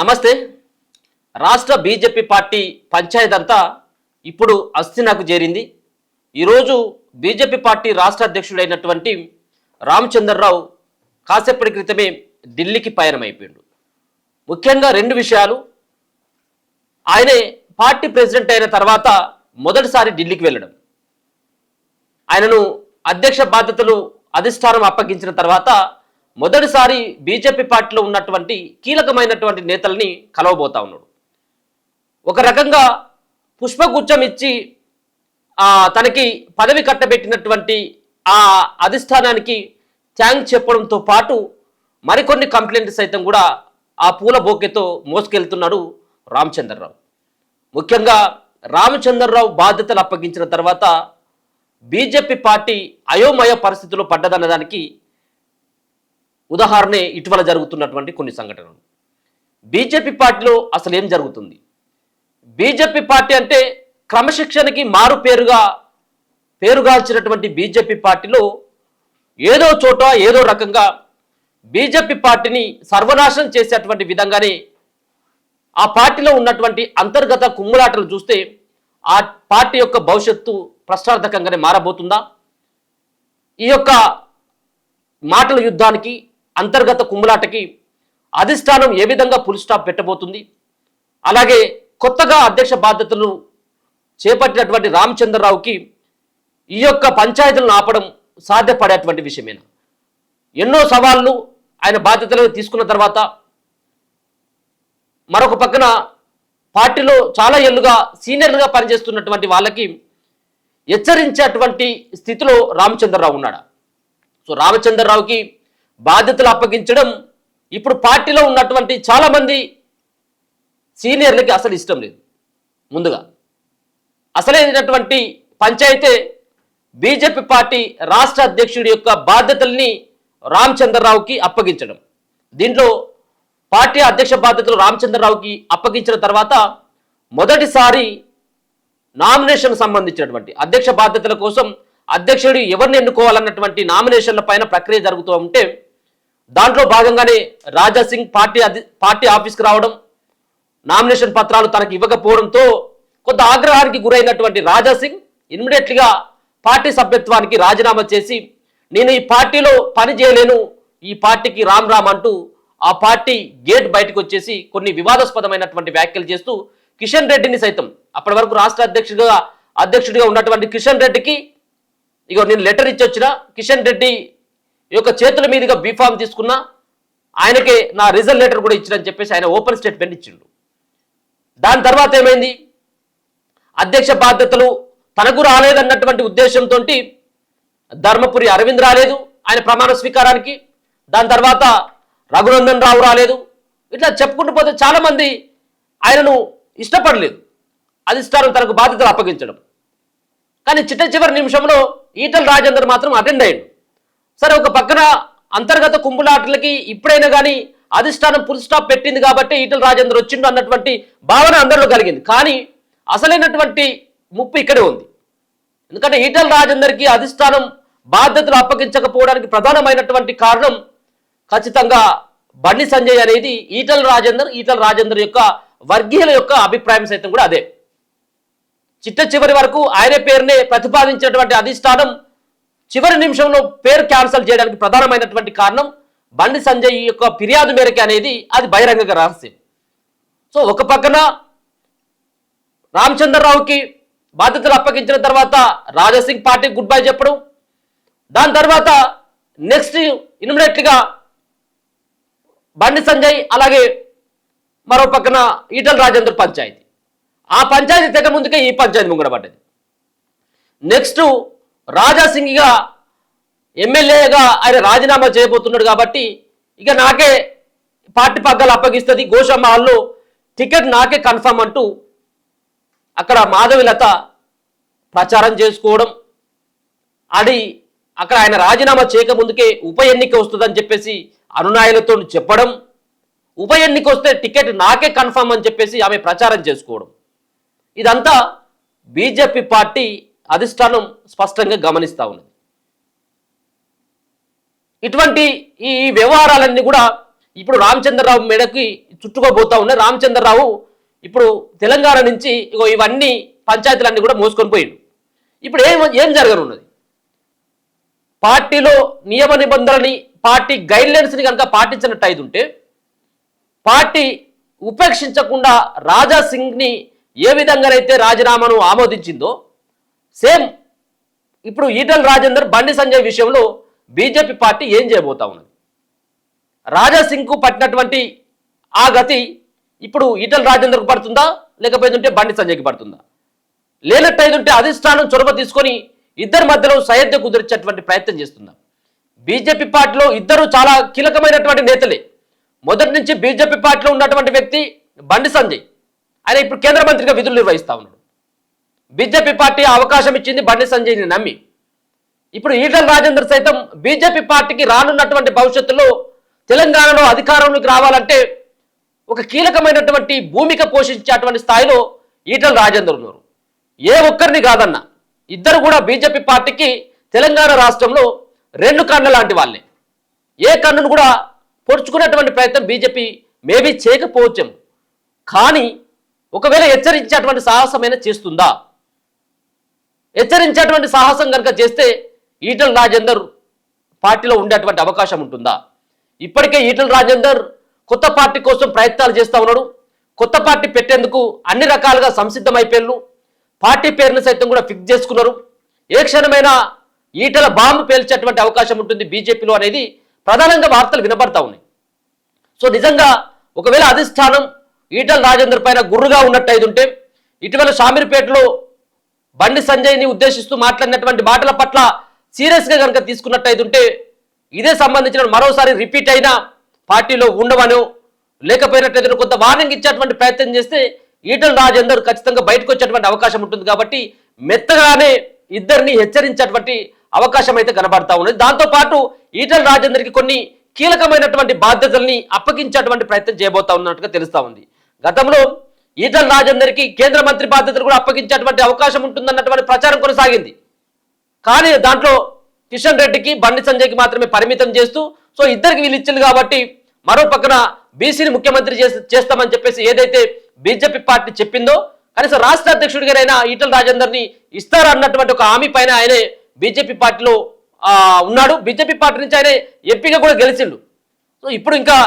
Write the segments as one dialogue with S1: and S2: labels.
S1: నమస్తే. రాష్ట్ర BJP party Panchayat అంతా ఇప్పుడు అస్థినకు చేరింది. ఈరోజు బీజేపీ పార్టీ రాష్ట్ర అధ్యక్షుడైనటువంటి రామచంద్రరావు కాసేపటి క్రితమే ఢిల్లీకి పయనమైపోయాడు. ముఖ్యంగా రెండు విషయాలు. ఆయనే పార్టీ ప్రెసిడెంట్ అయిన తర్వాత మొదటిసారి ఢిల్లీకి వెళ్ళడం, ఆయనను అధ్యక్ష బాధ్యతలు అధిష్టానం అప్పగించిన తర్వాత మొదటిసారి బీజేపీ పార్టీలో ఉన్నటువంటి కీలకమైనటువంటి నేతల్ని కలవబోతా ఉన్నాడు. ఒక రకంగా పుష్పగుచ్చం ఇచ్చి తనకి పదవి కట్టబెట్టినటువంటి ఆ అధిష్టానానికి థ్యాంక్స్ చెప్పడంతో పాటు మరికొన్ని కంప్లైంట్స్ సైతం కూడా ఆ పూల బోకెతో మోసుకెళ్తున్నాడు రామచంద్రరావు. ముఖ్యంగా రామచంద్రరావు బాధ్యతలు అప్పగించిన తర్వాత బీజేపీ పార్టీ అయోమయ పరిస్థితుల్లో పడ్డదన్నదానికి ఉదాహరణే ఇటీవల జరుగుతున్నటువంటి కొన్ని సంఘటనలు. బీజేపీ పార్టీలో అసలు ఏం జరుగుతుంది? బీజేపీ పార్టీ అంటే క్రమశిక్షణకి మారు పేరుగాల్చినటువంటి బీజేపీ పార్టీలో ఏదో చోట ఏదో రకంగా బీజేపీ పార్టీని సర్వనాశనం చేసేటువంటి విధంగానే ఆ పార్టీలో ఉన్నటువంటి అంతర్గత కుమ్ములాటలు చూస్తే ఆ పార్టీ యొక్క భవిష్యత్తు ప్రశ్నార్థకంగానే మారబోతుందా? ఈ యొక్క మాటల యుద్ధానికి, అంతర్గత కుమ్ములాటకి అధిష్టానం ఏ విధంగా ఫుల్ స్టాప్ పెట్టబోతుంది? అలాగే కొత్తగా అధ్యక్ష బాధ్యతలు చేపట్టినటువంటి రామచంద్రరావుకి ఈ యొక్క పంచాయతీలను ఆపడం సాధ్యపడేటువంటి విషయమేనా? ఎన్నో సవాళ్లు ఆయన బాధ్యతలు తీసుకున్న తర్వాత మరొక పక్కన పార్టీలో చాలా ఏళ్ళుగా సీనియర్లుగా పనిచేస్తున్నటువంటి వాళ్ళకి హెచ్చరించేటువంటి స్థితిలో రామచంద్రరావు ఉన్నాడా? సో రామచంద్రరావుకి బాధ్యతలు అప్పగించడం ఇప్పుడు పార్టీలో ఉన్నటువంటి చాలామంది సీనియర్లకి అసలు ఇష్టం లేదు. ముందుగా అసలైనటువంటి పంచాయతే బీజేపీ పార్టీ రాష్ట్ర అధ్యక్షుడి యొక్క బాధ్యతల్ని రామచంద్రరావుకి అప్పగించడం. దీంట్లో పార్టీ అధ్యక్ష బాధ్యతలు రామచంద్రరావుకి అప్పగించిన తర్వాత మొదటిసారి నామినేషన్ సంబంధించినటువంటి అధ్యక్ష బాధ్యతల కోసం అధ్యక్షుడు ఎవరిని ఎన్నుకోవాలన్నటువంటి నామినేషన్ల పైన ప్రక్రియ జరుగుతూ ఉంటే దాంట్లో భాగంగానే రాజాసింగ్ పార్టీ ఆఫీస్కి రావడం, నామినేషన్ పత్రాలు తనకు ఇవ్వకపోవడంతో కొంత ఆగ్రహానికి గురైనటువంటి రాజాసింగ్ ఇమ్మీడియట్లీగా పార్టీ సభ్యత్వానికి రాజీనామా చేసి నేను ఈ పార్టీలో పని చేయలేను, ఈ పార్టీకి రామ్ రామ్ అంటూ ఆ పార్టీ గేట్ బయటకు వచ్చేసి కొన్ని వివాదాస్పదమైనటువంటి వ్యాఖ్యలు చేస్తూ కిషన్ రెడ్డిని సైతం, అప్పటి వరకు రాష్ట్ర అధ్యక్షుడిగా ఉన్నటువంటి కిషన్ రెడ్డికి ఇగో నేను లెటర్ ఇచ్చి వచ్చిన, కిషన్ రెడ్డి యొక్క చేతుల మీదుగా బీఫామ్ తీసుకున్నా, ఆయనకే నా రిజల్ట్ లెటర్ కూడా ఇచ్చినని చెప్పేసి ఆయన ఓపెన్ స్టేట్మెంట్ ఇచ్చిండు. దాని తర్వాత ఏమైంది? అధ్యక్ష బాధ్యతలు తనకు రాలేదన్నటువంటి ఉద్దేశంతో ధర్మపురి అరవింద్ రాలేదు ఆయన ప్రమాణ స్వీకారానికి, దాని తర్వాత రఘునందన్ రావు రాలేదు. ఇట్లా చెప్పుకుంటూ పోతే చాలామంది ఆయనను ఇష్టపడలేదు అధిష్టానం తనకు బాధ్యతలు అప్పగించడం. కానీ చివరి నిమిషంలో ఈటల రాజేందర్ మాత్రం అటెండ్ అయ్యాడు. సరే, ఒక పక్కన అంతర్గత కుంభలాటలకి ఇప్పుడైనా కానీ అధిష్టానం ఫుల్ స్టాప్ పెట్టింది కాబట్టి ఈటల రాజేందర్ వచ్చిండు అన్నటువంటి భావన అందరిలో కలిగింది. కానీ అసలైనటువంటి ముప్పు ఇక్కడే ఉంది. ఎందుకంటే ఈటల రాజేందర్కి అధిష్టానం బాధ్యతలు అప్పగించకపోవడానికి ప్రధానమైనటువంటి కారణం ఖచ్చితంగా బండి సంజయ్ అనేది ఈటల రాజేందర్ యొక్క వర్గీయుల యొక్క అభిప్రాయం సైతం కూడా అదే. చివరి వరకు ఆయన పేరునే ప్రతిపాదించినటువంటి అధిష్టానం చివరి నిమిషంలో పేరు క్యాన్సిల్ చేయడానికి ప్రధానమైనటువంటి కారణం బండి సంజయ్ యొక్క ఫిర్యాదు మేరకు అనేది అది బహిరంగ రహస్యం. సో ఒక పక్కన రామచంద్రరావుకి బాధ్యతలు అప్పగించిన తర్వాత రాజాసింగ్ పార్టీకి గుడ్ బై చెప్పడం, దాని తర్వాత నెక్స్ట్ ఇమ్మీడియట్లీగా బండి సంజయ్, అలాగే మరో పక్కన ఈటల రాజేందర్ పంచాయతీ, ఆ పంచాయతీ తెగ ముందుకే ఈ పంచాయతీ ముంగడబడ్డది. నెక్స్ట్ రాజాసింగ్గా ఎమ్మెల్యేగా ఆయన రాజీనామా చేయబోతున్నాడు కాబట్టి ఇక నాకే పార్టీ పగ్గాలు అప్పగిస్తుంది, గోషమ్మ హాల్లో టికెట్ నాకే కన్ఫర్మ్ అంటూ అక్కడ మాధవిలత ప్రచారం చేసుకోవడం, అది అక్కడ ఆయన రాజీనామా చేయకముందుకే ఉప ఎన్నిక వస్తుందని చెప్పేసి అనునాయులతో చెప్పడం, ఉప ఎన్నిక వస్తే టికెట్ నాకే కన్ఫర్మ్ అని చెప్పేసి ఆమె ప్రచారం చేసుకోవడం, ఇదంతా బీజేపీ పార్టీ అధిష్టానం స్పష్టంగా గమనిస్తూ ఉన్నది. ఇటువంటి ఈ వ్యవహారాలన్నీ కూడా ఇప్పుడు రామచంద్రరావు మెడకి చుట్టుకోబోతా ఉన్నాయి. రామచంద్రరావు ఇప్పుడు తెలంగాణ నుంచి ఇగో ఇవన్నీ పంచాయతీలన్నీ కూడా మోసుకొని పోయిండు. ఇప్పుడు ఏం జరగనున్నది? పార్టీలో నియమ నిబంధనలని, పార్టీ గైడ్లైన్స్ని కనుక పాటించినట్టు అయితుంటే, పార్టీ ఉపేక్షించకుండా రాజా సింగ్ని ఏ విధంగానైతే రాజీనామాను ఆమోదించిందో, సేమ్ ఇప్పుడు ఈటల రాజేందర్, బండి సంజయ్ విషయంలో బీజేపీ పార్టీ ఏం చేయబోతా ఉన్నది? రాజా సింగ్కు పట్టినటువంటి ఆ గతి ఇప్పుడు ఈటల రాజేందర్కు పడుతుందా, లేకపోతే బండి సంజయ్కి పడుతుందా? లేనట్టయితుంటే అధిష్టానం చొరవ తీసుకొని ఇద్దరి మధ్యలో సయోధ్య కుదిర్చేటువంటి ప్రయత్నం చేస్తుందా? బీజేపీ పార్టీలో ఇద్దరు చాలా కీలకమైనటువంటి నేతలే. మొదటి నుంచి బీజేపీ పార్టీలో ఉన్నటువంటి వ్యక్తి బండి సంజయ్, ఆయన ఇప్పుడు కేంద్ర మంత్రిగా విధులు నిర్వహిస్తా ఉన్నాడు. బీజేపీ పార్టీ అవకాశం ఇచ్చింది బండి సంజయ్ని నమ్మి. ఇప్పుడు ఈటల రాజేందర్ సైతం బీజేపీ పార్టీకి రానున్నటువంటి భవిష్యత్తులో తెలంగాణలో అధికారంలోకి రావాలంటే ఒక కీలకమైనటువంటి భూమిక పోషించేటువంటి స్థాయిలో ఈటల రాజేందర్ ఉన్నారు. ఏ ఒక్కరిని కాదన్న ఇద్దరు కూడా బీజేపీ పార్టీకి తెలంగాణ రాష్ట్రంలో రెండు కన్ను లాంటి వాళ్ళే. ఏ కన్నును కూడా పొడుచుకునేటువంటి ప్రయత్నం బీజేపీ మేబీ చేయకపోవచ్చేమో, కానీ ఒకవేళ హెచ్చరించేటువంటి సాహసమైనా చేస్తుందా? హెచ్చరించేటువంటి సాహసం కనుక చేస్తే ఈటల రాజేందర్ పార్టీలో ఉండేటువంటి అవకాశం ఉంటుందా? ఇప్పటికే ఈటల రాజేందర్ కొత్త పార్టీ కోసం ప్రయత్నాలు చేస్తూ ఉన్నాడు. కొత్త పార్టీ పెట్టేందుకు అన్ని రకాలుగా సంసిద్ధమైపోయారు. పార్టీ పేరును సైతం కూడా ఫిక్స్ చేసుకున్నారు. ఏ క్షణమైనా ఈటల బాంబు పేల్చేటువంటి అవకాశం ఉంటుంది బీజేపీలో అనేది ప్రధానంగా వార్తలు వినబడతా ఉన్నాయి. సో నిజంగా ఒకవేళ అధిష్టానం ఈటల రాజేందర్ పైన గుర్రుగా ఉన్నట్టయితుంటే, ఇటీవల షామీర్పేటలో బండి సంజయ్ని ఉద్దేశిస్తూ మాట్లాడినటువంటి మాటల పట్ల సీరియస్గా కనుక తీసుకున్నట్టయితుంటే, ఇదే సంబంధించిన మరోసారి రిపీట్ అయినా పార్టీలో ఉండవనో లేకపోయినట్లయితే కొంత వార్నింగ్ ఇచ్చేటువంటి ప్రయత్నం చేస్తే ఈటల రాజేందర్ ఖచ్చితంగా బయటకు వచ్చేటువంటి అవకాశం ఉంటుంది. కాబట్టి మెత్తగానే ఇద్దరిని హెచ్చరించేటువంటి అవకాశం అయితే కనబడతా ఉన్నది. దాంతోపాటు ఈటల రాజేందర్కి కొన్ని కీలకమైనటువంటి బాధ్యతల్ని అప్పగించేటువంటి ప్రయత్నం చేయబోతా ఉన్నట్టుగా తెలుస్తా ఉంది. గతంలో ఈటల రాజేందర్కి కేంద్ర మంత్రి బాధ్యతలు కూడా అప్పగించేటువంటి అవకాశం ఉంటుందన్నటువంటి ప్రచారం కొనసాగింది. కానీ దాంట్లో కిషన్ రెడ్డికి, బండి సంజయ్కి మాత్రమే పరిమితం చేస్తూ, సో ఇద్దరికి వీళ్ళు ఇచ్చింది కాబట్టి మరో పక్కన బీసీని ముఖ్యమంత్రి చేస్తామని చెప్పేసి ఏదైతే బీజేపీ పార్టీ చెప్పిందో, కనీసం రాష్ట్ర అధ్యక్షుడిగానైనా ఈటల రాజేందర్ని ఇస్తారన్నటువంటి ఒక హామీ పైన ఆయనే బీజేపీ పార్టీలో ఉన్నాడు. బీజేపీ పార్టీ నుంచి ఆయన ఎంపీగా కూడా గెలిచిండు. సో ఇప్పుడు ఇంకా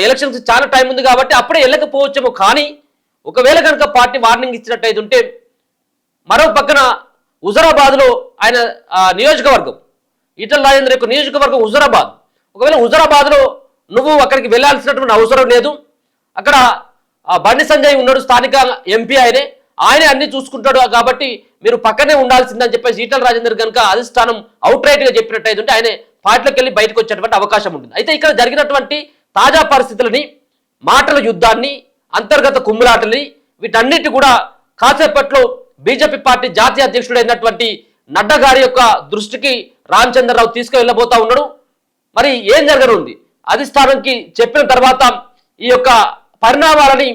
S1: ఎలక్షన్స్ చాలా టైం ఉంది కాబట్టి అప్పుడే వెళ్ళకపోవచ్చేమో. కానీ ఒకవేళ కనుక పార్టీ వార్నింగ్ ఇచ్చినట్టయితే ఉంటే, మరో పక్కన హుజరాబాద్లో ఆయన నియోజకవర్గం, ఈటల రాజేందర్ యొక్క నియోజకవర్గం హుజరాబాద్. ఒకవేళ హుజరాబాద్లో నువ్వు అక్కడికి వెళ్ళాల్సినటువంటి అవసరం లేదు, అక్కడ బండి సంజయ్ ఉన్నాడు, స్థానిక ఎంపీ ఆయనే అన్ని చూసుకుంటాడు, కాబట్టి మీరు పక్కనే ఉండాల్సిందని చెప్పేసి ఈటల రాజేందర్ కనుక అధిష్టానం అవుట్ రైట్ గా చెప్పినట్టయితే ఆయన పార్టీలోకి వెళ్ళి బయటకు వచ్చేటువంటి అవకాశం ఉంటుంది. అయితే ఇక్కడ జరిగినటువంటి తాజా పరిస్థితులని, మాటల యుద్ధాన్ని, అంతర్గత కుమ్ములాటల్ని, వీటన్నిటి కూడా కాసేపట్లో బీజేపీ పార్టీ జాతీయ అధ్యక్షుడైనటువంటి నడ్డా గారి యొక్క దృష్టికి రామచంద్రరావు తీసుకువెళ్ళబోతా ఉన్నాడు. మరి ఏం జరగనుంది? అధిష్టానంకి చెప్పిన తర్వాత ఈ యొక్క పరిణామాలని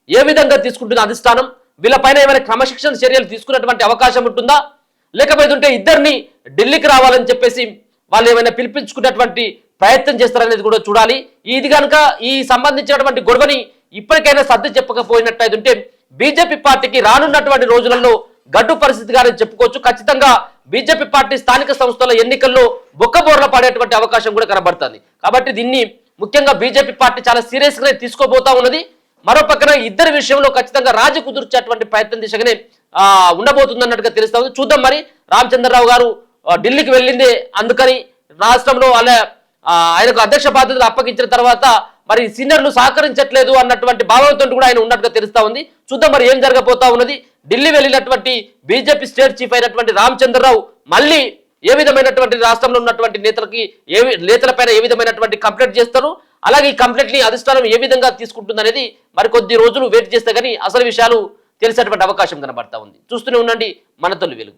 S1: ఏ విధంగా తీసుకుంటుంది అధిష్టానం? వీళ్ళపైన ఏమైనా క్రమశిక్షణ చర్యలు తీసుకున్నటువంటి అవకాశం ఉంటుందా? లేకపోతే ఇద్దరిని ఢిల్లీకి రావాలని చెప్పేసి వాళ్ళు ఏమైనా పిలిపించుకున్నటువంటి ప్రయత్నం చేస్తారనేది కూడా చూడాలి. ఇది కనుక ఈ సంబంధించినటువంటి గొడవని ఇప్పటికైనా సర్ది చెప్పకపోయినట్టయితే బీజేపీ పార్టీకి రానున్నటువంటి రోజులలో గడ్డు పరిస్థితిగానే చెప్పుకోవచ్చు. ఖచ్చితంగా బీజేపీ పార్టీ స్థానిక సంస్థల ఎన్నికల్లో బొక్కబోర్ల పడేటువంటి అవకాశం కూడా కనబడుతుంది. కాబట్టి దీన్ని ముఖ్యంగా బీజేపీ పార్టీ చాలా సీరియస్ గా తీసుకోబోతా ఉన్నది. మరో పక్కన ఇద్దరి విషయంలో ఖచ్చితంగా రాజీ కుదుర్చేటువంటి ప్రయత్నం దిశగానే ఉండబోతుంది అన్నట్టుగా తెలుస్తా ఉంది. చూద్దాం మరి. రామచంద్రరావు గారు ఢిల్లీకి వెళ్ళిందే అందుకని రాష్ట్రంలో ఆయనకు అధ్యక్ష బాధ్యతలు అప్పగించిన తర్వాత మరి సీనియర్లు సహకరించట్లేదు అన్నటువంటి భావంతో కూడా ఆయన ఉన్నట్టుగా తెలుస్తా ఉంది. చూద్దాం మరి ఏం జరగబోతా ఉన్నది. ఢిల్లీ వెళ్ళినటువంటి బీజేపీ స్టేట్ చీఫ్ అయినటువంటి రామచంద్రరావు మళ్ళీ ఏ విధమైనటువంటి రాష్ట్రంలో ఉన్నటువంటి నేతలపైన ఏ విధమైనటువంటి కంప్లైంట్ చేస్తారు, అలాగే ఈ కంప్లైంట్ ని అధిష్టానం ఏ విధంగా తీసుకుంటుంది అనేది మరి కొద్ది రోజులు వెయిట్ చేస్తే కానీ అసలు విషయాలు తెలిసేటువంటి అవకాశం కనబడతా ఉంది. చూస్తూనే ఉండండి మన తొలి వెలుగు.